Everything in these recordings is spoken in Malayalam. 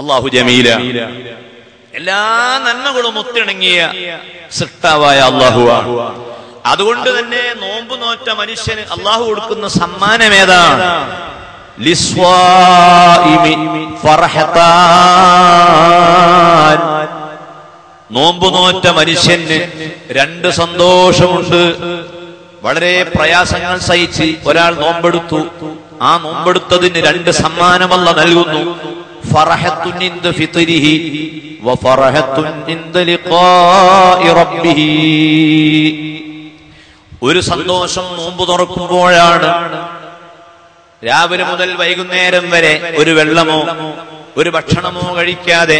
അല്ലാഹു ജമീല, എല്ലാ നന്മകളും ഒത്തിണങ്ങിയ സൃഷ്ടാവായ അല്ലാഹുവാണ്. അതുകൊണ്ട് തന്നെ നോമ്പ് നോറ്റ മനുഷ്യന് അല്ലാഹു കൊടുക്കുന്ന സമ്മാനം ഏതാണ്? ലിസ്വാഇമി ഫർഹതാൻ. നോമ്പ് നോറ്റ മനുഷ്യന് രണ്ട് സന്തോഷമുണ്ട്. വളരെ പ്രയാസങ്ങൾ സഹിച്ച് ഒരാൾ നോമ്പെടുത്തു. ആ നോമ്പെടുത്തതിന് രണ്ട് സമ്മാനം അല്ലാഹു നൽകുന്നു. ഫർഹത്തുൻ ഇൻദ ഫിത്രിഹി വഫർഹത്തുൻ ഇൻദ ലിഖാഇ റബ്ബിഹി. ഒരു സന്തോഷം നോമ്പ് തുറക്കുമ്പോഴാണ്. രാവിലെ മുതൽ വൈകുന്നേരം വരെ ഒരു വെള്ളമോ ഒരു ഭക്ഷണമോ കഴിക്കാതെ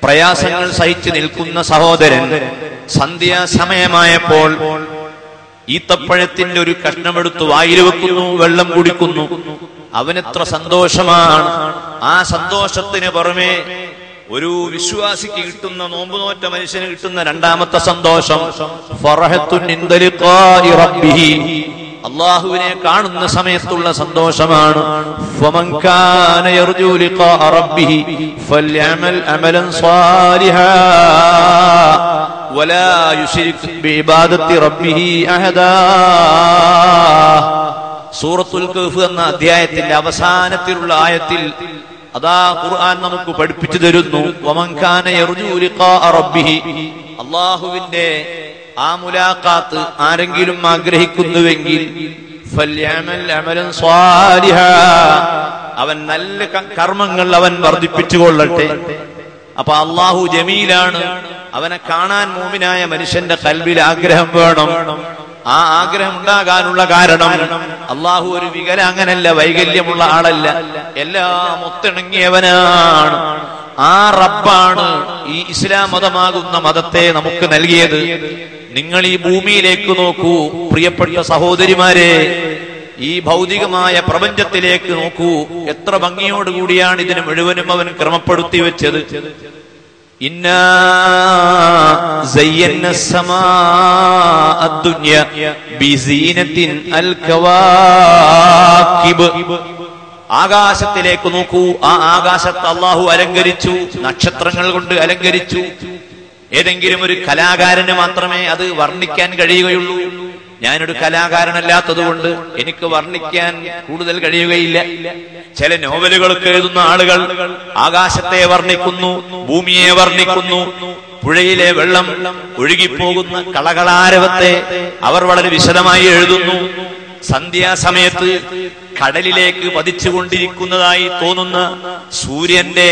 പ്രയാസങ്ങൾ സഹിച്ചു നിൽക്കുന്ന സഹോദരൻ സന്ധ്യാസമയമായപ്പോൾ ഈത്തപ്പഴത്തിന്റെ ഒരു കഷ്ണമെടുത്ത് വായിൽ വെക്കുന്നു, വെള്ളം കുടിക്കുന്നു. അവനെത്ര സന്തോഷമാണ്. ആ സന്തോഷത്തിന് പുറമെ ഒരു വിശ്വാസിക്ക് കിട്ടുന്ന, നോമ്പ് നോറ്റ മനുഷ്യന് കിട്ടുന്ന രണ്ടാമത്തെ സന്തോഷം ഫർഹത്തുൻ ഇൻദ ലിഖാഇ റബ്ബിഹി, അല്ലാഹുവിനെ കാണുന്ന സമയത്തുള്ള സന്തോഷമാണ്. ഫമൻ കാന യർജു ലിഖാഅ റബ്ബിഹി ഫൽയഅമൽ അമലൻ സാലിഹാ വലാ യുശ്രിക് ബിഇബാദത്തി റബ്ബിഹി അഹദാ. സൂറത്തുൽ കഹ്ഫ് എന്ന അധ്യായത്തിന്റെ അവസാനത്തിലുള്ള ആയത്തിൽ അതാ ഖുർആൻ നമുക്ക് പഠിപ്പിച്ചു തരുന്നു. വമൻ കാന യർജു ലിഖാഅ റബ്ബിഹി, അല്ലാഹുവിന്റെ ആ മുലാഖാത്ത് ആരെങ്കിലും ആഗ്രഹിക്കുന്നുവെങ്കിൽ ഫൽയഅമൽ അമലൻ സാലിഹാ, അവൻ നല്ല കർമ്മങ്ങൾ അവൻ വർദ്ധിപ്പിച്ചുകൊള്ളട്ടെ. അപ്പൊ അല്ലാഹു ജമീലാണ്. അവനെ കാണാൻ മുഅ്മിനായ മനുഷ്യന്റെ ഖൽബിൽ ആഗ്രഹം വേണം. ആ ആഗ്രഹം ഉണ്ടാകാനുള്ള കാരണം അല്ലാഹു ഒരു വികലാംഗനല്ല, വൈകല്യമുള്ള ആളല്ല, എല്ലാം ഒത്തിണങ്ങിയവനാണ്. ആ റബ്ബാണ് ഈ ഇസ്ലാം മതമാകുന്ന മതത്തെ നമുക്ക് നൽകിയത്. നിങ്ങൾ ഈ ഭൂമിയിലേക്ക് നോക്കൂ പ്രിയപ്പെട്ട സഹോദരിമാരെ, ഈ ഭൗതികമായ പ്രപഞ്ചത്തിലേക്ക് നോക്കൂ. എത്ര ഭംഗിയോടുകൂടിയാണ് ഇതിന് മുഴുവനും അവൻ ക്രമപ്പെടുത്തി വെച്ചത്. ഇന്നാ സയ്യന്ന സമാഅ ദുനിയ ബിസീനത്തിൻ അൽ കവാകിബ്. ആകാശത്തിലേക്ക് നോക്കൂ. ആ ആകാശത്ത് അല്ലാഹു അലങ്കരിച്ചു, നക്ഷത്രങ്ങൾ കൊണ്ട് അലങ്കരിച്ചു. ഏതെങ്കിലും ഒരു കലാകാരന് മാത്രമേ അത് വർണ്ണിക്കാൻ കഴിയുകയുള്ളൂ. ഞാനൊരു കലാകാരനല്ലാത്തത് കൊണ്ട് എനിക്ക് വർണ്ണിക്കാൻ കൂടുതൽ കഴിയുകയില്ല. ചില നോവലുകളൊക്കെ എഴുതുന്ന ആളുകൾ ആകാശത്തെ വർണ്ണിക്കുന്നു, ഭൂമിയെ വർണ്ണിക്കുന്നു, പുഴയിലെ വെള്ളം ഒഴുകിപ്പോകുന്ന കളകളാരവത്തെ അവർ വളരെ വിശദമായി എഴുതുന്നു. സന്ധ്യാസമയത്ത് കടലിലേക്ക് പതിച്ചുകൊണ്ടിരിക്കുന്നതായി തോന്നുന്ന സൂര്യന്റെ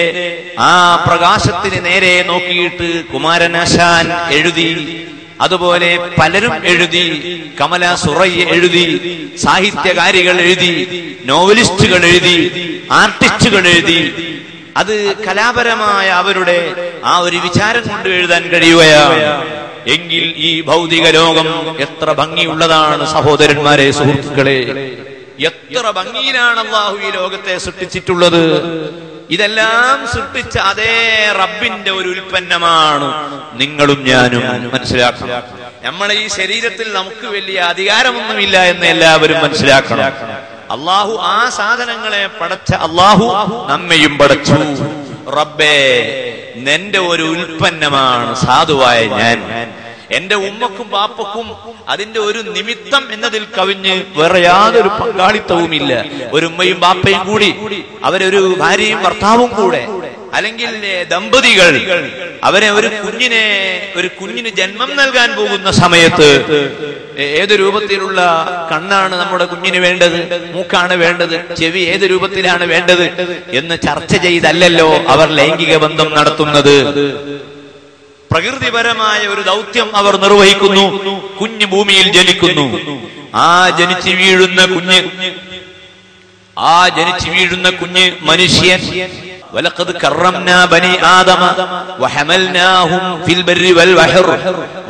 ആ പ്രകാശത്തിന് നേരെ നോക്കിയിട്ട് കുമാരനാശാൻ എഴുതി. അതുപോലെ പലരും എഴുതി. കമല സുറയ്യ എഴുതി, സാഹിത്യകാരികൾ എഴുതി, നോവലിസ്റ്റുകൾ എഴുതി, ആർട്ടിസ്റ്റുകൾ എഴുതി. അത് കലാപരമായ അവരുടെ ആ ഒരു വിചാരം കൊണ്ട് എഴുതാൻ കഴിയുകയാണ്. എങ്കിൽ ഈ ഭൗതിക ലോകം എത്ര ഭംഗിയുള്ളതാണ് സഹോദരന്മാരെ, സുഹൃത്തുക്കളെ. എത്ര ഭംഗിയിലാണ് അല്ലാഹു ഈ ലോകത്തെ സൃഷ്ടിച്ചിട്ടുള്ളത്. ഇതെല്ലാം സൃഷ്ടിച്ച അതേ റബ്ബിന്റെ ഒരു ഉൽപ്പന്നമാണ് നിങ്ങളും ഞാനും. മനസ്സിലാക്കണം. നമ്മളെ ഈ ശരീരത്തിൽ നമുക്ക് വലിയ അധികാരമൊന്നുമില്ല എന്ന് എല്ലാവരും മനസ്സിലാക്കണം. അല്ലാഹു ആ സാധനങ്ങളെ പടച്ച അല്ലാഹു നമ്മയും പടച്ചു. റബ്ബേ, നിന്റെ ഒരു ഉൽപ്പന്നമാണ് സാധുവായ ഞാൻ. എന്റെ ഉമ്മക്കും പാപ്പക്കും അതിന്റെ ഒരു നിമിത്തം എന്നതിൽ കവിഞ്ഞ് വേറെ യാതൊരു പങ്കാളിത്തവുമില്ല. ഒരു ഉമ്മയും പാപ്പയും കൂടി, അവരൊരു ഭാര്യയും ഭർത്താവും കൂടെ, അല്ലെങ്കിൽ ദമ്പതികൾ അവരെ ഒരു കുഞ്ഞിന് ജന്മം നൽകാൻ പോകുന്ന സമയത്ത് ഏത് രൂപത്തിലുള്ള കണ്ണാണ് നമ്മുടെ കുഞ്ഞിന് വേണ്ടത്, മൂക്കാണ് വേണ്ടത്, ചെവി ഏത് രൂപത്തിലാണ് വേണ്ടത് എന്ന് ചർച്ച ചെയ്തല്ലല്ലോ അവർ ലൈംഗിക ബന്ധം നടത്തുന്നത്. പ്രകൃതിപരമായ ഒരു ദൗത്യം അവർ നിർവഹിക്കുന്നു. കുഞ്ഞ് ഭൂമിയിൽ ജനിക്കുന്നു. ആ ജനിച്ചു വീഴുന്ന കുഞ്ഞ് മനുഷ്യൻ. വലഖദ് കറംനാ ബനി ആദമ വഹമൽനാഹും ഫിൽ ബർരി വൽ ബഹർ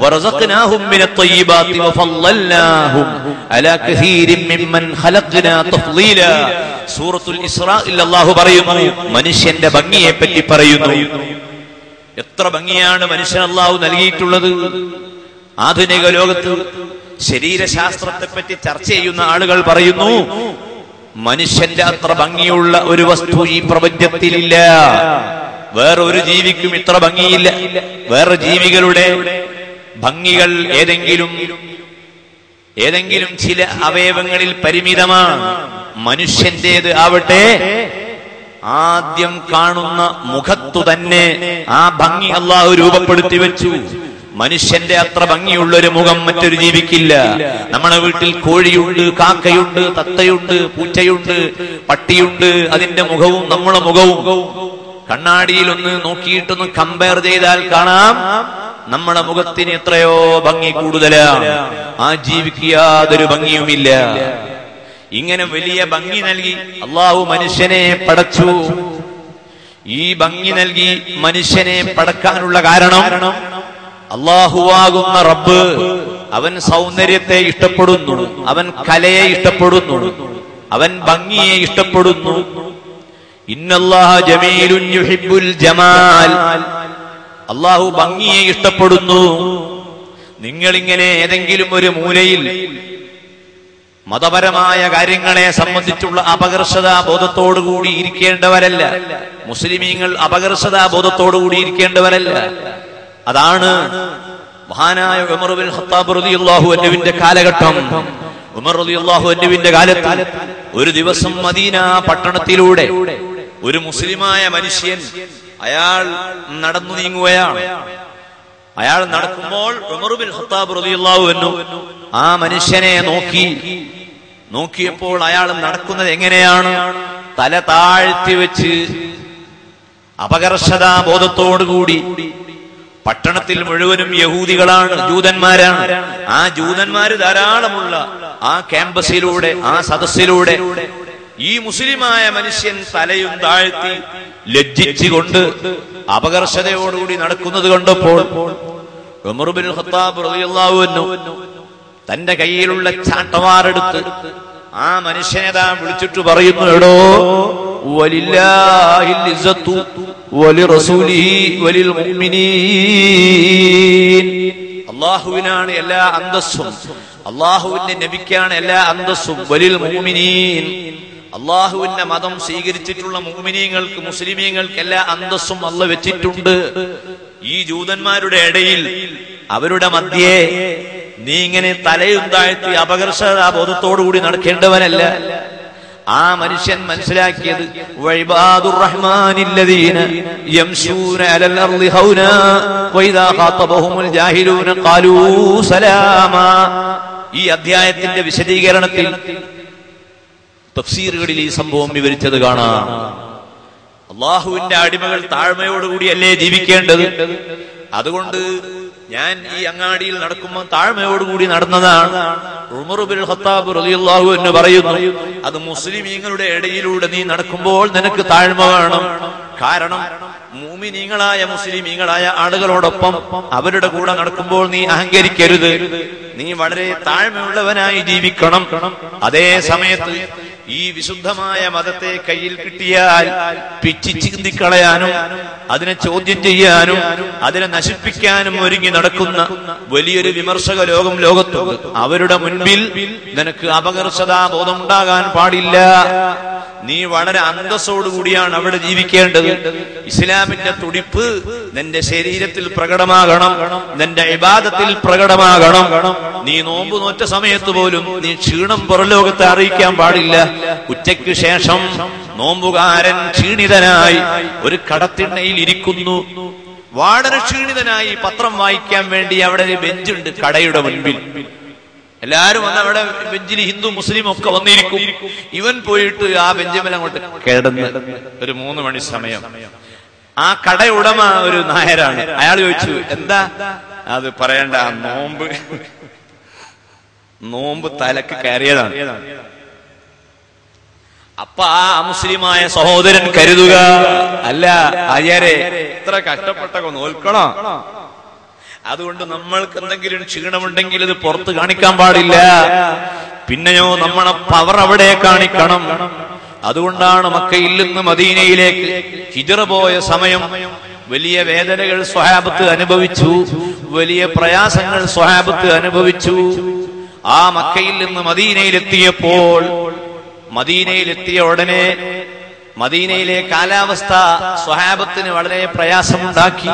വറസഖ്നാഹും മിനത് ത്വയ്യിബാതി വഫളൽനാഹും അലാ കസീരിൻ മിമ്മൻ ഖലഖ്നാ തഫ്ളീലാ. സൂറത്തുൽ ഇസ്രായിൽ അല്ലാഹു പറയുന്നു, മനുഷ്യന്റെ ഭംഗിയെ പറ്റി പറയുന്നു. എത്ര ഭംഗിയാണ് മനുഷ്യൻ അല്ലാഹു നൽകിയിട്ടുള്ളത്. ആധുനിക ലോകത്ത് ശരീരശാസ്ത്രത്തെ പറ്റി ചർച്ച ചെയ്യുന്ന ആളുകൾ പറയുന്നു, മനുഷ്യന്റെ അത്ര ഭംഗിയുള്ള ഒരു വസ്തു ഈ പ്രപഞ്ചത്തിലില്ല. വേറൊരു ജീവിക്കും ഇത്ര ഭംഗിയില്ല. വേറെ ജീവികളുടെ ഭംഗികൾ ഏതെങ്കിലും ചില അവയവങ്ങളിൽ പരിമിതമാണ്. മനുഷ്യന്റേത് ആവട്ടെ, ആദ്യം കാണുന്ന മുഖത്തു തന്നെ ആ ഭംഗി അല്ലാഹു രൂപപ്പെടുത്തി വെച്ചു. മനുഷ്യന്റെ അത്ര ഭംഗിയുള്ളൊരു മുഖം മറ്റൊരു ജീവിക്കില്ല. നമ്മുടെ വീട്ടിൽ കോഴിയുണ്ട്, കാക്കയുണ്ട്, തത്തയുണ്ട്, പൂച്ചയുണ്ട്, പട്ടിയുണ്ട്. അതിന്റെ മുഖവും നമ്മുടെ മുഖവും കണ്ണാടിയിൽ ഒന്ന് നോക്കിയിട്ടൊന്ന് കമ്പയർ ചെയ്താൽ കാണാം നമ്മുടെ മുഖത്തിന് എത്രയോ ഭംഗി കൂടുതലാണ്. ആ ജീവിക്ക് യാതൊരു ഭംഗിയുമില്ല. ഇങ്ങനെ വലിയ ഭംഗി നൽകി അള്ളാഹു മനുഷ്യനെ പടച്ചു. ഈ ഭംഗി നൽകി മനുഷ്യനെ പടക്കാനുള്ള കാരണം അള്ളാഹുവാകുന്ന റബ്ബ് അവൻ സൗന്ദര്യത്തെ ഇഷ്ടപ്പെടുന്നു, അവൻ കലയെ ഇഷ്ടപ്പെടുന്നു, അവൻ ഭംഗിയെ ഇഷ്ടപ്പെടുന്നു. ഇന്നല്ലാഹ ജമീലുൻ യുഹിബ്ബുൽ ജമാൽ. അള്ളാഹു ഭംഗിയെ ഇഷ്ടപ്പെടുന്നു. നിങ്ങളിങ്ങനെ ഏതെങ്കിലും ഒരു മൂലയിൽ മതപരമായ കാര്യങ്ങളെ സംബന്ധിച്ചുള്ള അപകർഷതാ ബോധത്തോടുകൂടി ഇരിക്കേണ്ടവരല്ല. മുസ്ലിമീങ്ങൾ അപകർഷതാ ബോധത്തോടുകൂടി ഇരിക്കേണ്ടവരല്ല. അതാണ് മഹാനായ ഉമർ ബിൻ ഖത്താബ് റളിയല്ലാഹു അൻഹുവിന്റെ കാലഘട്ടം. ഉമർ റളിയല്ലാഹു അൻഹുവിന്റെ കാലത്ത് ഒരു ദിവസം മദീന പട്ടണത്തിലൂടെ ഒരു മുസ്ലിമായ മനുഷ്യൻ അയാൾ നടന്നു നീങ്ങുകയാണ്. അയാൾ നടക്കുമ്പോൾ ഉമർ ബിൻ ഖത്താബ് റളിയല്ലാഹു അൻഹു ആ മനുഷ്യനെ നോക്കിയപ്പോൾ അയാൾ നടക്കുന്നത് എങ്ങനെയാണ്? തല താഴ്ത്തി വെച്ച് അപകർഷതാ ബോധത്തോടുകൂടി. പട്ടണത്തിൽ മുഴുവനും യഹൂദികളാണ്, ജൂതന്മാരാണ്. ആ ജൂതന്മാര് ധാരാളമുള്ള ആ ക്യാമ്പസിലൂടെ, ആ സദസ്സിലൂടെ ഈ മുസ്ലിമായ മനുഷ്യൻ തലയും താഴ്ത്തി ലജ്ജിച്ചുകൊണ്ട് അപകർഷതയോടുകൂടി നടക്കുന്നത് കണ്ടപ്പോൾ ഉമർ ബിൻ ഖത്താബ് റളിയല്ലാഹു അൻഹു തന്റെ കയ്യിലുള്ള ചാട്ടവാറെടുത്ത് ആ മനുഷ്യനെ വിളിച്ചിട്ട് പറയുന്നു, എടോ, വലില്ലാഹിൽ ഇസ്സത്തു വലിറസൂലിഹി വലിൽ മുഅ്മിനീൻ. അല്ലാഹുവിനാണ് എല്ലാ അന്തസ്സും, അല്ലാഹുവിന്റെ നബിക്കാണ് എല്ലാ അന്തസ്സും. വലിൽ മുഅ്മിനീൻ, അള്ളാഹുവിന്റെ മതം സ്വീകരിച്ചിട്ടുള്ള മുഅ്മിനീങ്ങൾക്ക്, മുസ്ലിമീങ്ങൾക്ക് എല്ലാ അന്തസ്സും അല്ലാഹു വെച്ചിട്ടുണ്ട്. ഈ ജൂതന്മാരുടെ ഇടയിൽ, അവരുടെ മധ്യേ നീ ഇങ്ങനെ തലയും താഴ്ത്തി അപകർഷതാബോധത്തോടുകൂടി നടക്കേണ്ടവനല്ല. ആ മനുഷ്യൻ മനസ്സിലാക്കിയത് വഇബാദുർ റഹ്മാനില്ലദീന യംശൂന അലൽ അർളി ഹൗനാ വഇദാ ഖാതബഹുമുൽ ജാഹിലൂന ഖാലൂ സലാമാ. ഈ അധ്യായത്തിന്റെ വിശദീകരണത്തിൽ തഫ്സീറുകളിൽ ഈ സംഭവം വിവരിച്ചത് കാണാം. അള്ളാഹുവിന്റെ അടിമകൾ താഴ്മയോടുകൂടിയല്ലേ ജീവിക്കേണ്ടത്. അതുകൊണ്ട് ഞാൻ ഈ അങ്ങാടിയിൽ നടക്കുമ്പോൾ താഴ്മയോടുകൂടി നടന്നതാണ്. ഉമർ ബിൻ ഖത്താബ് റളിയല്ലാഹു അൻഹു പറയുന്നു, അത് മുസ്ലിമീങ്ങളുടെ ഇടയിലൂടെ നീ നടക്കുമ്പോൾ നിനക്ക് താഴ്മ വേണം. കാരണം മുഅ്മിനീങ്ങളായ മുസ്ലിമീങ്ങളായ ആളുകളോടൊപ്പം അവരുടെ കൂടെ നടക്കുമ്പോൾ നീ അഹങ്കരിക്കരുത്. നീ വളരെ താഴ്മയുള്ളവനായി ജീവിക്കണം. അതേ സമയത്ത് ഈ വിശുദ്ധമായ മതത്തെ കയ്യിൽ കിട്ടിയാൽ പിച്ചി ചിന്തിക്കളയാനും അതിനെ ചോദ്യം ചെയ്യാനും അതിനെ നശിപ്പിക്കാനും ഒരുങ്ങി നടക്കുന്ന വലിയൊരു വിമർശക ലോകത്തുണ്ട്. അവരുടെ മുൻപിൽ നിനക്ക് അപകർഷതാ ബോധം ഉണ്ടാകാൻ പാടില്ല. നീ വളരെ അന്തസ്സോടുകൂടിയാണ് അവിടെ ജീവിക്കേണ്ടത്. ഇസ്ലാമിന്റെ തുടിപ്പ് നിന്റെ ശരീരത്തിൽ പ്രകടമാകണം, നിന്റെ ഇബാദത്തിൽ പ്രകടമാകണം. നീ നോമ്പ് നോറ്റ സമയത്ത് പോലും നീ ക്ഷീണം പുറലോകത്തെ അറിയിക്കാൻ പാടില്ല. ഉച്ചയ്ക്ക് ശേഷം നോമ്പുകാരൻ ക്ഷീണിതനായി ഒരു കടത്തിണ്ണയിൽ ഇരിക്കുന്നു. വളരെ ക്ഷീണിതനായി പത്രം വായിക്കാൻ വേണ്ടി അവിടെ ഒരു ബെഞ്ചുണ്ട് കടയുടെ മുൻപിൽ. എല്ലാരും വന്ന് അവിടെ ബെഞ്ചിൽ ഹിന്ദു മുസ്ലിം ഒക്കെ വന്നിരിക്കും. ഇവൻ പോയിട്ട് ആ ബെഞ്ചിമേൽ അങ്ങോട്ട് കിടന്ന് ഒരു 3 മണി സമയം. ആ കടയുടമ ഒരു നായരാണ്. അയാൾ ചോദിച്ചു, എന്താ? അത് പറയണ്ട, നോമ്പ് തലക്ക് കയറിയതാണ്. അപ്പൊ ആ മുസ്ലിമായ സഹോദരൻ കരുതുക, അല്ല അയ്യരെ ഇത്ര കഷ്ടപ്പെട്ടൊക്കെ നോൽക്കണോ? അതുകൊണ്ട് നമ്മൾക്ക് എന്തെങ്കിലും ക്ഷീണമുണ്ടെങ്കിൽ ഇത് പുറത്ത് കാണിക്കാൻ പാടില്ല. പിന്നെയോ നമ്മളെ പവർ അവിടെ കാണിക്കണം. അതുകൊണ്ടാണ് മക്കയിൽ നിന്ന് മദീനയിലേക്ക് ഹിജ്റ പോയ സമയം വലിയ വേദനകൾ സ്വഹാബത്ത് അനുഭവിച്ചു, വലിയ പ്രയാസങ്ങൾ സ്വഹാബത്ത് അനുഭവിച്ചു. ആ മക്കയിൽ നിന്ന് മദീനയിലെത്തിയപ്പോൾ മദീനയിലെത്തിയ ഉടനെ മദീനയിലെ കാലാവസ്ഥ സ്വഹാബത്തിന് വളരെ പ്രയാസമുണ്ടാക്കി.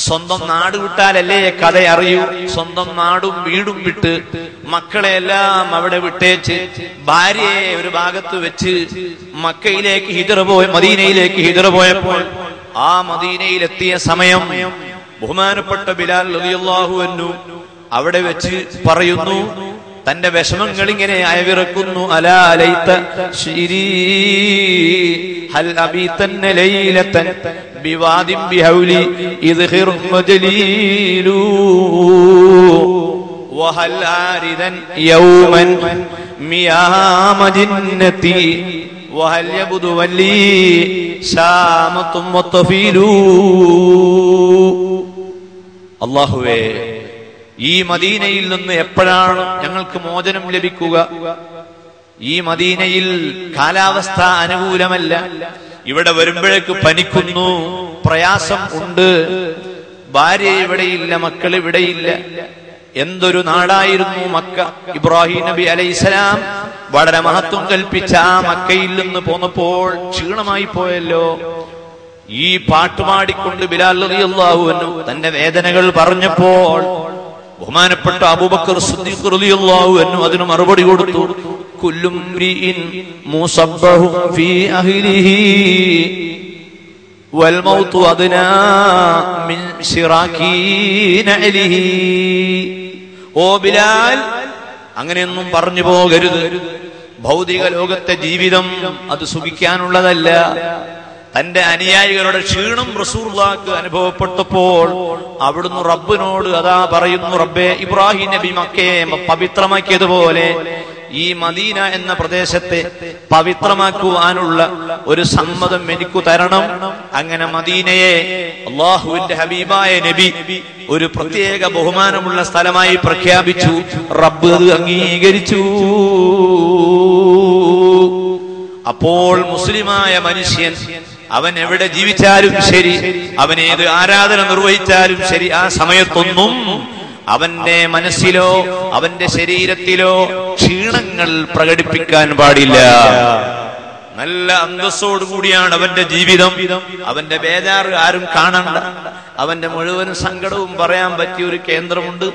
സ്വന്തം നാട് വിട്ടാലല്ലേ കഥ അറിയൂ. സ്വന്തം നാടും വീടും വിട്ട് മക്കളെല്ലാം അവിടെ വിട്ടേച്ച് ഭാര്യയെ ഒരു ഭാഗത്ത് വെച്ച് മദീനയിലേക്ക് ഹിജ്റ പോയപ്പോൾ ആ മദീനയിലെത്തിയ സമയം ബഹുമാനപ്പെട്ട ബിലാൽ റളിയല്ലാഹു അൻഹു അവിടെ വെച്ച് പറയുന്നു, തന്റെ വിഷമങ്ങൾ ഇങ്ങനെ അയവിറക്കുന്നു. അലാ ലൈത ശിരീ ഹൽ അബീതന്ന ലൈലതൻ ബിവാദിൻ ബിഹൗലി ഇദ്ഖിർ മജലീലു വഹൽ ആരിദൻ യൗമൻ മിയാമ ജിന്നതി വഹൽ യബ്ദു വലി ശാമത്തും വതഫീലു. അല്ലാഹുവേ, ഈ മദീനയിൽ നിന്ന് എപ്പോഴാണ് ഞങ്ങൾക്ക് മോചനം ലഭിക്കുക? ഈ മദീനയിൽ കാലാവസ്ഥ അനുകൂലമല്ല. ഇവിടെ വരുമ്പോഴേക്ക് പനിക്കുന്നു, പ്രയാസം ഉണ്ട്. ഭാര്യ ഇവിടെയില്ല, മക്കൾ ഇവിടെയില്ല. എന്തൊരു നാടായിരുന്നു മക്ക. ഇബ്രാഹിം നബി അലൈഹിസ്സലാം വളരെ മഹത്വം കൽപ്പിച്ച ആ മക്കയിൽ നിന്ന് പോന്നപ്പോൾ ക്ഷീണമായി പോയല്ലോ. ഈ പാട്ടുപാടിക്കൊണ്ട് ബിലാൽ റളിയല്ലാഹു അൻഹു തന്റെ വേദനകൾ പറഞ്ഞപ്പോൾ ബഹുമാനപ്പെട്ട അബൂബക്കർ സിദ്ദീഖ് റളിയല്ലാഹു അൻഹു അതിന് മറുപടി കൊടുത്തു. കുല്ലും മ്രിഇൻ മുസബ്ബഹു ഫീ അഹ്ലിഹി വൽ മൗതു അദ്നാ മിൻ ശിറാകി നഅലിഹി. ഓ ബിലാൽ, അങ്ങനെയൊന്നും പറഞ്ഞു പോകരുത്. ഭൗതിക ലോകത്തെ ജീവിതം അത് സുഖിക്കാനുള്ളതല്ല. തന്റെ അനുയായികളുടെ ക്ഷീണം റസൂലുള്ളാഹിക്ക് അനുഭവപ്പെട്ടപ്പോൾ അവിടുന്ന് റബ്ബിനോട് അതാ പറയുന്നു, റബ്ബേ, ഇബ്രാഹിം നബി മക്കയെ പവിത്രമാക്കിയതുപോലെ ഈ മദീന എന്ന പ്രദേശത്തെ പവിത്രമാക്കുവാനുള്ള ഒരു സമ്മതം എനിക്ക് തരണം. അങ്ങനെ മദീനയെ അല്ലാഹുവിന്റെ ഹബീബായ നബി ഒരു പ്രത്യേക ബഹുമാനമുള്ള സ്ഥലമായി പ്രഖ്യാപിച്ചു. റബ്ബ് അത് അംഗീകരിച്ചു. അപ്പോൾ മുസ്ലിമായ മനുഷ്യൻ അവൻ എവിടെ ജീവിച്ചാലും ശരി, അവൻ ഏത് ആരാധന നിർവഹിച്ചാലും ശരി, ആ സമയത്തൊന്നും അവന്റെ മനസ്സിലോ അവന്റെ ശരീരത്തിലോ ക്ഷീണങ്ങൾ പ്രകടിപ്പിക്കാൻ പാടില്ല. നല്ല അന്തസ്സോടുകൂടിയാണ് അവന്റെ ജീവിതം. അവന്റെ ബേജാറ് ആരും കാണണ്ട. അവന്റെ മുഴുവൻ സങ്കടവും പറയാൻ പറ്റിയ ഒരു കേന്ദ്രമുണ്ട്.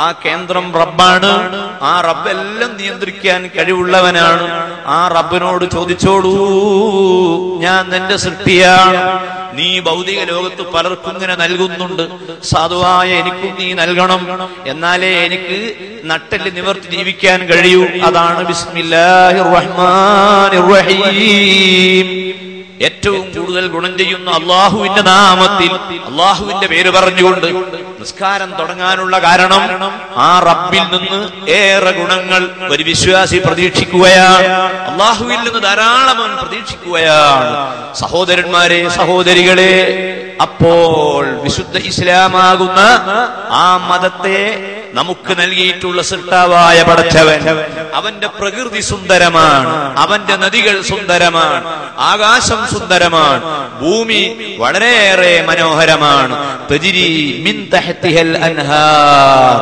ആ കേന്ദ്രം റബ്ബാണ്. ആ റബ്ബെല്ലാം നിയന്ത്രിക്കാൻ കഴിവുള്ളവനാണ്. ആ റബ്ബിനോട് ചോദിച്ചോളൂ, ഞാൻ നിന്റെ സൃഷ്ടിയാണ്. നീ ഭൗതിക ലോകത്ത് പലർക്കും ഇങ്ങനെ നൽകുന്നുണ്ട്. സാധുവായ എനിക്കും നീ നൽകണം. എന്നാലേ എനിക്ക് നട്ടെല്ല് നിവർത്തി ജീവിക്കാൻ കഴിയൂ. അതാണ് ബിസ്മില്ലാഹിർ റഹ്മാനിർ റഹീം. ഏറ്റവും കൂടുതൽ ഗുണം ചെയ്യുന്ന അള്ളാഹുവിന്റെ നാമത്തിൽ, അള്ളാഹുവിന്റെ പേര് പറഞ്ഞുകൊണ്ട് നിസ്കാരം തുടങ്ങാനുള്ള കാരണം ആ റബ്ബിൽ നിന്ന് ഏറെ ഗുണങ്ങൾ ഒരു വിശ്വാസി പ്രതീക്ഷിക്കുകയാണ്. അള്ളാഹുവിൽ നിന്ന് ധാരാളം പ്രതീക്ഷിക്കുകയാണ്. സഹോദരന്മാരെ, സഹോദരികളെ, അപ്പോൾ വിശുദ്ധ ഇസ്ലാമാകുന്ന ആ മതത്തെ നമുക്ക് നൽകിയിട്ടുള്ള സൃഷ്ടാവായ പടച്ചവൻ, അവന്റെ പ്രകൃതി സുന്ദരമാണ്, അവന്റെ നദികൾ സുന്ദരമാണ്, ആകാശം സുന്ദരമാണ്, ഭൂമി വളരെയേറെ മനോഹരമാണ്. തജ്രി മിൻ തഹ്തിഹൽ അൻഹാർ,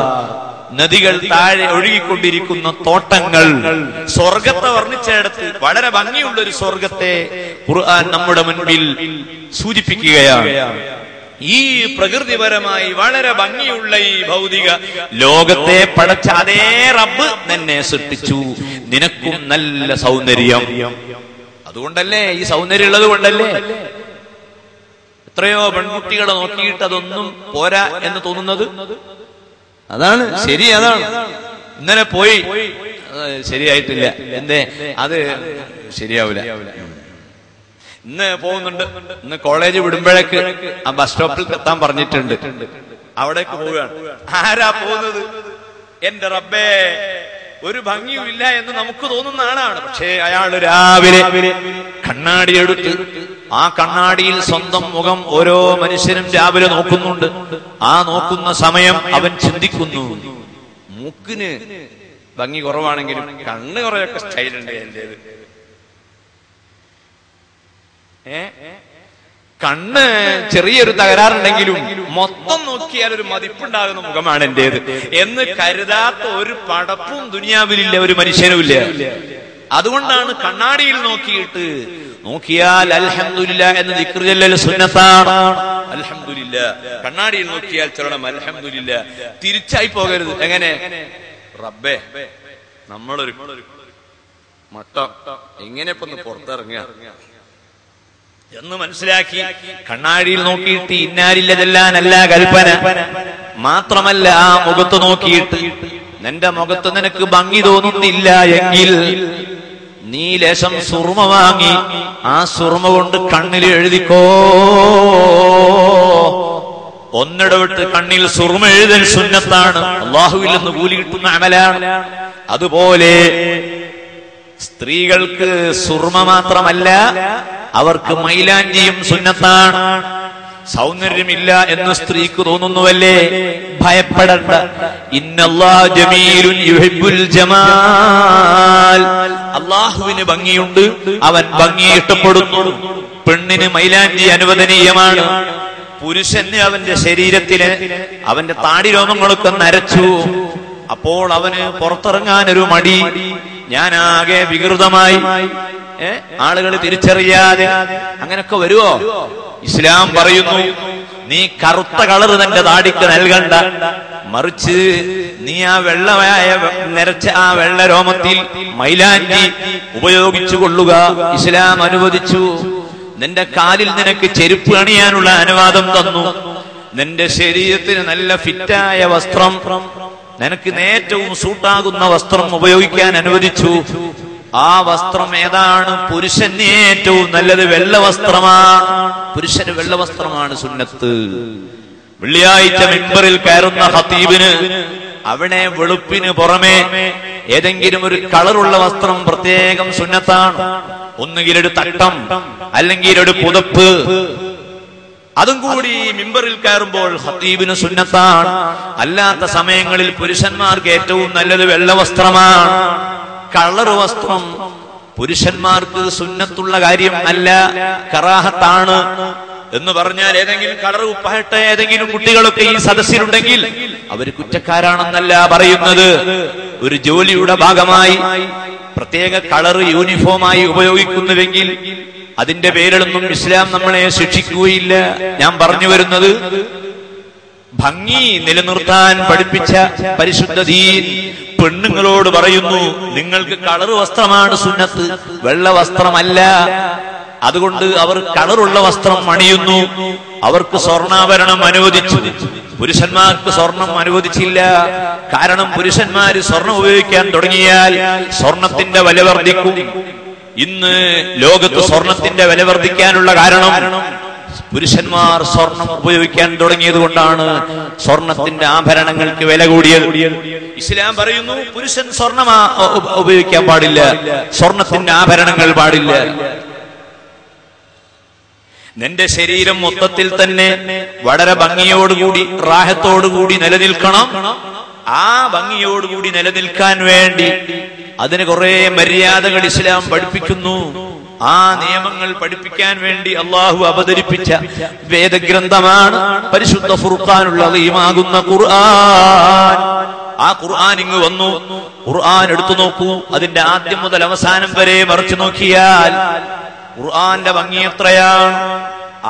നദികൾ താഴെ ഒഴുകിക്കൊണ്ടിരിക്കുന്ന തോട്ടങ്ങൾ. സ്വർഗത്തെ വർണ്ണിച്ചിടത്ത് വളരെ ഭംഗിയുള്ള ഒരു സ്വർഗത്തെ ഖുർആൻ നമ്മുടെ മുൻപിൽ സൂചിപ്പിക്കുകയാണ്. ഈ പ്രകൃതിപരമായി വളരെ ഭംഗിയുള്ള ഈ ഭൗതിക ലോകത്തെ പടച്ച അതേ റബ്ബ് നിന്നെ സൃഷ്ടിച്ചു. നിനക്കും നല്ല സൗന്ദര്യം. അതുകൊണ്ടല്ലേ, ഈ സൗന്ദര്യം ഉള്ളത് കൊണ്ടല്ലേ എത്രയോ പെൺകുട്ടികളെ നോക്കിയിട്ട് അതൊന്നും പോരാ എന്ന് തോന്നുന്നത്. അതാണ് ശരി. അതാണ് ഇന്നലെ പോയി, ശരിയായിട്ടില്ല. എന്തേ അത് ശരിയാവില്ല. ഇന്ന് പോകുന്നുണ്ട്. ഇന്ന് കോളേജ് വിടുമ്പോഴേക്ക് ആ ബസ് സ്റ്റോപ്പിൽ എത്താൻ പറഞ്ഞിട്ടുണ്ട്. അവിടേക്ക് പോവുകയാണ്. ആരാ പോകുന്നത്? എന്റെ റബ്ബേ, ഒരു ഭംഗിയും ഇല്ല എന്ന് നമുക്ക് തോന്നുന്ന ആളാണ്. പക്ഷേ അയാൾ രാവിലെ കണ്ണാടി എടുത്ത് ആ കണ്ണാടിയിൽ സ്വന്തം മുഖം ഓരോ മനുഷ്യനും രാവിലെ നോക്കുന്നുണ്ട്. ആ നോക്കുന്ന സമയം അവൻ ചിന്തിക്കുന്നു, മൂക്കിന് ഭംഗി കുറവാണെങ്കിലും കണ്ണ് കുറെയൊക്കെ സ്റ്റൈലുണ്ട് എന്റേത്. കണ്ണ് ചെറിയൊരു തകരാറുണ്ടെങ്കിലും മൊത്തം നോക്കിയാൽ ഒരു മതിപ്പുണ്ടാകുന്ന മുഖമാണ് എന്റേത് എന്ന് കരുതാത്ത ഒരു പടപ്പും ദുനിയാവിലില്ല, ഒരു മനുഷ്യനുമില്ല. അതുകൊണ്ടാണ് കണ്ണാടിയിൽ നോക്കിയാൽ അൽഹംദുലില്ലാഹ് എന്ന് ദിക്ർ ചൊല്ലൽ സുന്നത്താണ്. അൽഹംദുലില്ലാഹ് കണ്ണാടിയിൽ നോക്കിയാൽ ചൊല്ലണം അൽഹംദുലില്ലാഹ്. തിരിച്ചായി പോകരുത്. എങ്ങനെ? റബ്ബേ നമ്മളൊരു മട്ടം എങ്ങനെ ഇപ്പൊ പുറത്തിറങ്ങുക എന്ന് മനസ്സിലാക്കി കണ്ണാടിയിൽ നോക്കിയിട്ട് ഇന്നാലില്ലതെല്ലാനല്ല കൽപ്പന. മാത്രമല്ല ആ മുഖത്ത് നോക്കിയിട്ട് നിന്റെ മുഖത്ത് നിനക്ക് ഭംഗി തോന്നുന്നില്ല എങ്കിൽ നീ ലേശം സുർമ വാങ്ങി ആ സുർമ കൊണ്ട് കണ്ണിൽ എഴുതിക്കോ. ഒന്നിടവിട്ട് കണ്ണിൽ സുർമ എഴുതൽ സുന്നത്താണ്. അല്ലാഹുവിൽ നിന്ന് കൂലി കിട്ടുന്ന അമലാണ്. അതുപോലെ സ്ത്രീകൾക്ക് സുർമ മാത്രമല്ല, അവർക്ക് മൈലാഞ്ചിയും സുന്നത്താണ്. സൗന്ദര്യമില്ല എന്ന് സ്ത്രീക്ക് തോന്നുന്നുവല്ലേ? ഭയപ്പെടണ്ട. ഇന്നല്ലാഹു ജമീലുൻ യുഹിബ്ബുൽ ജമാൽ. അല്ലാഹുവിന് ഭംഗിയുണ്ട്, അവൻ ഭംഗിയെ ഇഷ്ടപ്പെടുന്നു. പെണ്ണിന് മൈലാഞ്ചി അനുവദനീയമാണ്. പുരുഷന് അവന്റെ ശരീരത്തില് അവന്റെ താടി രോമങ്ങളൊക്കെ നരച്ചു. അപ്പോൾ അവന് പുറത്തിറങ്ങാൻ ഒരു മടി. ഞാനാകെ വികൃതമായി, ആളുകൾ തിരിച്ചറിയാതെ അങ്ങനൊക്കെ വരുവോ? ഇസ്ലാം പറയുന്നു, നീ കറുത്ത കളർ നിന്റെ താടിക്ക് നൽകണ്ട, മറിച്ച് നീ ആ വെള്ളമായ നിറച്ച ആ വെള്ള രോമത്തിൽ മൈലാഞ്ചി ഉപയോഗിച്ചു കൊള്ളുക. ഇസ്ലാം അനുവദിച്ചു. നിന്റെ കാലിൽ നിനക്ക് ചെരുപ്പ് അണിയാനുള്ള അനുവാദം തന്നു. നിന്റെ ശരീരത്തിന് നല്ല ഫിറ്റായ വസ്ത്രം, നിനക്ക് ഏറ്റവും സൂട്ടാകുന്ന വസ്ത്രം ഉപയോഗിക്കാൻ അനുവദിച്ചു. ആ വസ്ത്രം ഏതാണ്? പുരുഷന് ഏറ്റവും നല്ലത് വെള്ള വസ്ത്രമാണ്. പുരുഷന് വെള്ള വസ്ത്രമാണ് സുന്നത്ത്. വെള്ളിയാഴ്ച മിമ്പറിൽ കയറുന്ന ഖതീബിന് അവിടെ വെളുപ്പിന് പുറമെ ഏതെങ്കിലും ഒരു കളറുള്ള വസ്ത്രം പ്രത്യേകം സുന്നത്താണ്. ഒന്നുകിൽ ഒരു തട്ടം, അല്ലെങ്കിൽ ഒരു പുതപ്പ്. അതും കൂടി മിമ്പറിൽ കയറുമ്പോൾ ഖതീബിന് സുന്നത്താണ്. അല്ലാത്ത സമയങ്ങളിൽ പുരുഷന്മാർക്ക് ഏറ്റവും നല്ലത് വെള്ള വസ്ത്രമാണ്. കളർ വസ്ത്രം പുരുഷന്മാർക്ക് സുന്നത്തുള്ള കാര്യം അല്ല, കറാഹത്താണ്. എന്ന് പറഞ്ഞാൽ ഏതെങ്കിലും കളർ ഉപ്പായിട്ട ഏതെങ്കിലും കുട്ടികളൊക്കെ ഈ സദസ്സിലുണ്ടെങ്കിൽ അവർ കുറ്റക്കാരാണെന്നല്ല പറയുന്നത്. ഒരു ജോലിയുടെ ഭാഗമായി പ്രത്യേക കളർ യൂണിഫോമായി ഉപയോഗിക്കുന്നുവെങ്കിൽ അതിന്റെ പേരിലൊന്നും ഇസ്ലാം നമ്മളെ ശിക്ഷിക്കുകയില്ല. ഞാൻ പറഞ്ഞു വരുന്നത്, ഭംഗി നിലനിർത്താൻ പഠിപ്പിച്ച പരിശുദ്ധ ദീൻ പെണ്ണുങ്ങളോട് പറയുന്നു, നിങ്ങൾക്ക് കളർ വസ്ത്രമാണ് സുന്നത്ത്, വെള്ള വസ്ത്രമല്ല. അതുകൊണ്ട് അവർ കളറുള്ള വസ്ത്രം അണിയുന്നു. അവർക്ക് സ്വർണ്ണാഭരണം അനുവദിച്ചു, പുരുഷന്മാർക്ക് സ്വർണം അനുവദിച്ചില്ല. കാരണം പുരുഷന്മാര് സ്വർണം ഉപയോഗിക്കാൻ തുടങ്ങിയാൽ സ്വർണത്തിന്റെ വില വർദ്ധിക്കും. ഇന്ന് ലോകത്ത് സ്വർണത്തിന്റെ വില വർദ്ധിക്കാനുള്ള കാരണം പുരുഷന്മാർ സ്വർണം ഉപയോഗിക്കാൻ തുടങ്ങിയത് കൊണ്ടാണ്. സ്വർണത്തിന്റെ ആഭരണങ്ങൾക്ക് വില കൂടിയത്. ഇസ്ലാം പറയുന്നു, പുരുഷൻ സ്വർണം ഉപയോഗിക്കാൻ പാടില്ല, സ്വർണത്തിന്റെ ആഭരണങ്ങൾ പാടില്ല. നിന്റെ ശരീരം മൊത്തത്തിൽ തന്നെ വളരെ ഭംഗിയോടുകൂടി റാഹത്തോടുകൂടി നിലനിൽക്കണം. ആ ഭംഗിയോടുകൂടി നിലനിൽക്കാൻ വേണ്ടി അതിന് കുറെ മര്യാദകൾ ഇസ്ലാം പഠിപ്പിക്കുന്നു. ആ നിയമങ്ങൾ പഠിപ്പിക്കാൻ വേണ്ടി അള്ളാഹു അവതരിപ്പിച്ച വേദഗ്രന്ഥമാണ് പരിശുദ്ധ ഫുർഖാനുൽ അളീമാകുന്ന ഖുർആൻ. ആ ഖുർആൻ ഇങ്ങ് വന്നു. ഖുർആൻ എടുത്തു നോക്കൂ. അതിന്റെ ആദ്യം മുതൽ അവസാനം വരെ മറിച്ചു നോക്കിയാൽ ഖുർആന്റെ ഭംഗി എത്രയാണ്.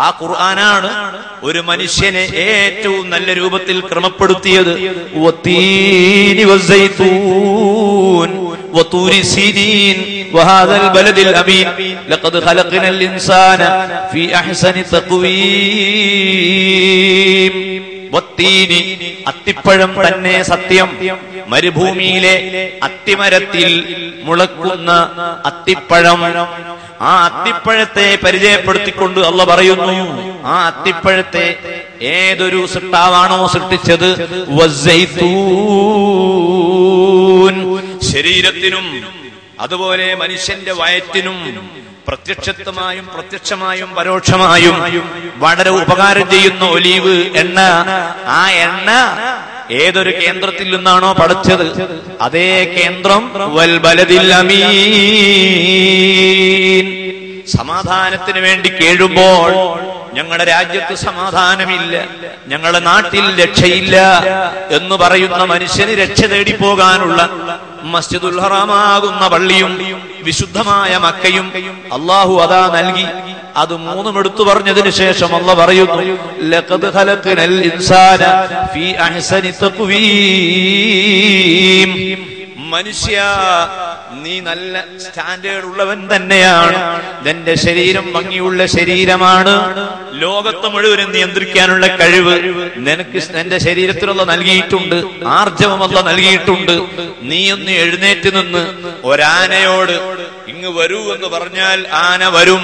ആ ഖുർആനാണ് ഒരു മനുഷ്യനെ ഏറ്റവും നല്ല രൂപത്തിൽ ക്രമപ്പെടുത്തിയത്. വത്തീനി വസ്സൈതൂൻ വതൂരി സീനീൻ വഹാദൽ ബലദിൽ അമീൻ ലഖദ് ഖലഖനൽ ഇൻസാന ഫീ അഹ്സനി തഖ്വീം. വത്തീനി, അത്തിപ്പഴം തന്നെ സത്യം. മരുഭൂമിയിലെ അത്തിമരത്തിൽ മുളക്കുന്ന അത്തിപ്പഴം. ആ അത്തിപ്പഴത്തെ പരിചയപ്പെടുത്തിക്കൊണ്ട് അല്ലാഹ് പറയുന്നു, ആ അത്തിപ്പഴത്തെ ഏതൊരു സൃഷ്ടാവാണോ സൃഷ്ടിച്ചത്, വസ്സൈതൂൻ, ശരീരത്തിനും അതുപോലെ മനുഷ്യന്റെ വയറ്റിനും പ്രത്യക്ഷമായും പരോക്ഷമായും വളരെ ഉപകാരം ചെയ്യുന്ന ഒലീവ് എണ്ണ. ആ എണ്ണ ഏതൊരു കേന്ദ്രത്തിൽ നിന്നാണോ പഠിച്ചത്, അതേ കേന്ദ്രം വൽ ബലദിൽ അമീൻ. സമാധാനത്തിന് വേണ്ടി കേഴുമ്പോൾ ഞങ്ങളുടെ രാജ്യത്ത് സമാധാനമില്ല, ഞങ്ങളുടെ നാട്ടിൽ രക്ഷയില്ല എന്ന് പറയുന്ന മനുഷ്യന് രക്ഷ തേടി പോകാനുള്ള മസ്ജിദുൽ ഹറാമാകുന്ന പള്ളിയും വിശുദ്ധമായ മക്കയും അള്ളാഹു അതാ നൽകി. അത് മൂന്നും എടുത്തു പറഞ്ഞതിന് ശേഷം അല്ലാഹു പറയുന്നു, ലഖദ് ഖലഖനൽ ഇൻസാന ഫീ അഹ്സനി തഖ്വീം. മനുഷ്യ, നീ നല്ല സ്റ്റാൻഡേർഡ് ഉള്ളവൻ തന്നെയാണ്. നിന്റെ ശരീരം ഭംഗിയുള്ള ശരീരമാണ്. ലോകത്തെ മുഴുവനും നിയന്ത്രിക്കാനുള്ള കഴിവ് നിനക്ക് നിന്റെ ശരീരത്തിലുള്ള നൽകിയിട്ടുണ്ട്. ആർജവമല്ല നൽകിയിട്ടുണ്ട്. നീ ഒന്ന് എഴുന്നേറ്റ് നിന്ന് ഒരാനയോട് ഇങ്ങ് വരൂ എന്ന് പറഞ്ഞാൽ ആന വരും.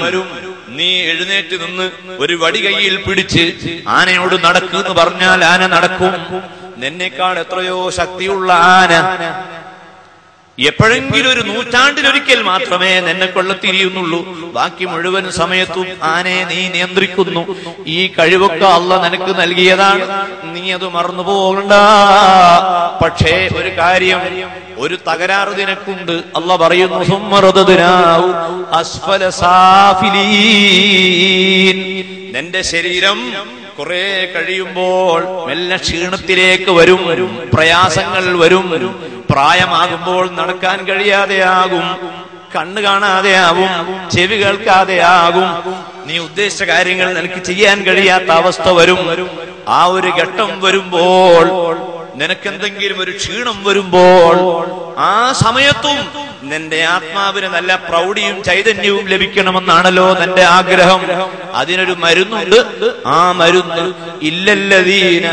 നീ എഴുന്നേറ്റ് നിന്ന് ഒരു വടി കയ്യിൽ പിടിച്ച് ആനയോട് നടക്കുമെന്ന് പറഞ്ഞാൽ ആന നടക്കും. നിന്നേക്കാൾ എത്രയോ ശക്തിയുള്ള ആന എപ്പോഴെങ്കിലും ഒരു നൂറ്റാണ്ടിലൊരിക്കൽ മാത്രമേ നിന്നെ കൊള്ളത്തിരിയുന്നുള്ളൂ. ബാക്കി മുഴുവൻ സമയത്തും ആനയെ നീ നിയന്ത്രിക്കുന്നു. ഈ കഴിവൊക്കെ അള്ളാഹ് നിനക്ക് നൽകിയതാണ്. നീ അത് മറന്നു പോകണ്ട. പക്ഷേ ഒരു കാര്യം, ഒരു തകരാറ് നിനക്കുണ്ട്. അള്ളാഹ് പറയുന്നു, സുമ്മ റദദ്നാഹു അസ്ഫല സാഫിലീൻ. നിന്റെ ശരീരം കുറെ കഴിയുമ്പോൾ മെല്ലെ ക്ഷീണത്തിലേക്ക് വരും, പ്രയാസങ്ങൾ വരും. പ്രായമാകുമ്പോൾ നടക്കാൻ കഴിയാതെയാകും, കണ്ണ് കാണാതെയാവും, ചെവി കേൾക്കാതെയാകും. നീ ഉദ്ദേശിച്ച കാര്യങ്ങൾ നിനക്ക് ചെയ്യാൻ കഴിയാത്ത അവസ്ഥ വരും. ആ ഒരു ഘട്ടം വരുമ്പോൾ, നിനക്കെന്തെങ്കിലും ഒരു ക്ഷീണം വരുമ്പോൾ, ആ സമയത്തും നിന്റെ ആത്മാവിന് നല്ല പ്രൗഢിയും ചൈതന്യവും ലഭിക്കണമെന്നാണല്ലോ നിന്റെ ആഗ്രഹം. അതിനൊരു മരുന്നുണ്ട്. ആ മരുന്ന് ഇല്ലല്ലദീന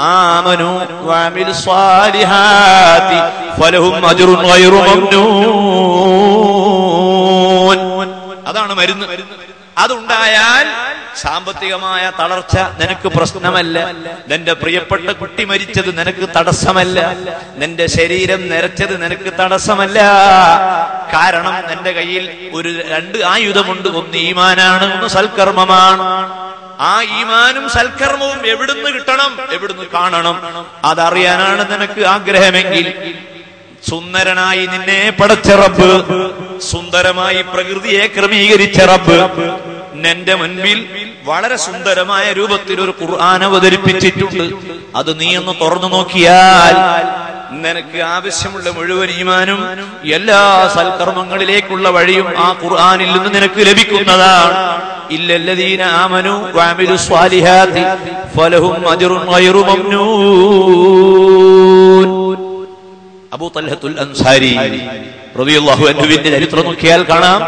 ആമനു വഅമിലു സ്വാലിഹാതി ഫലഹും അജ്റുൻ ഗൈറു മംനൂൻ. അതാണ് മരുന്ന്. അതുണ്ടായാൽ സാമ്പത്തികമായ തളർച്ച നിനക്ക് പ്രശ്നമല്ല. നിന്റെ പ്രിയപ്പെട്ട കുട്ടി മരിച്ചത് നിനക്ക് തടസ്സമല്ല. നിന്റെ ശരീരം നിരച്ചത് നിനക്ക് തടസ്സമല്ല. കാരണം നിന്റെ കയ്യിൽ ഒരു രണ്ട് ആയുധമുണ്ട്. ഒന്ന് ഈമാനാണ്, ഒന്ന് സൽക്കർമ്മമാണ്. ആ ഈമാനും സൽക്കർമ്മവും എവിടുന്ന് കിട്ടണം, എവിടുന്ന് കാണണം, അതറിയാനാണ് നിനക്ക് ആഗ്രഹമെങ്കിൽ സുന്ദരനായി നിന്നെ പടച്ച റബ്ബ്, സുന്ദരമായി പ്രകൃതിയെ ക്രമീകരിച്ച റബ്ബ് നിന്റെ മുൻപിൽ വളരെ സുന്ദരമായ രൂപത്തിൽ ഒരു ഖുർആൻ അവതരിപ്പിച്ചിട്ടുണ്ട്. അത് നീ ഒന്ന് തുറന്നു നോക്കിയാൽ നിനക്ക് ആവശ്യമുള്ള മുഴുവൻ ഈമാനും എല്ലാ സൽക്കർമ്മങ്ങളിലേക്കുള്ള വഴിയും ആ ഖുർആനിൽ നിന്ന് നിനക്ക് ലഭിക്കുന്നതാണ്. ഇല്ലല്ലദീന ആമനു വഅമിലു സ്വാലിഹാതി ഫലഹും അജ്റുൻ ഗൈറു മംനൂൻ. അബൂ തൽഹത്തുൽ അൻസാരി റളിയല്ലാഹു അൻഹുവിന്റെ ചരിത്രം നോക്കിയാൽ കാണാം.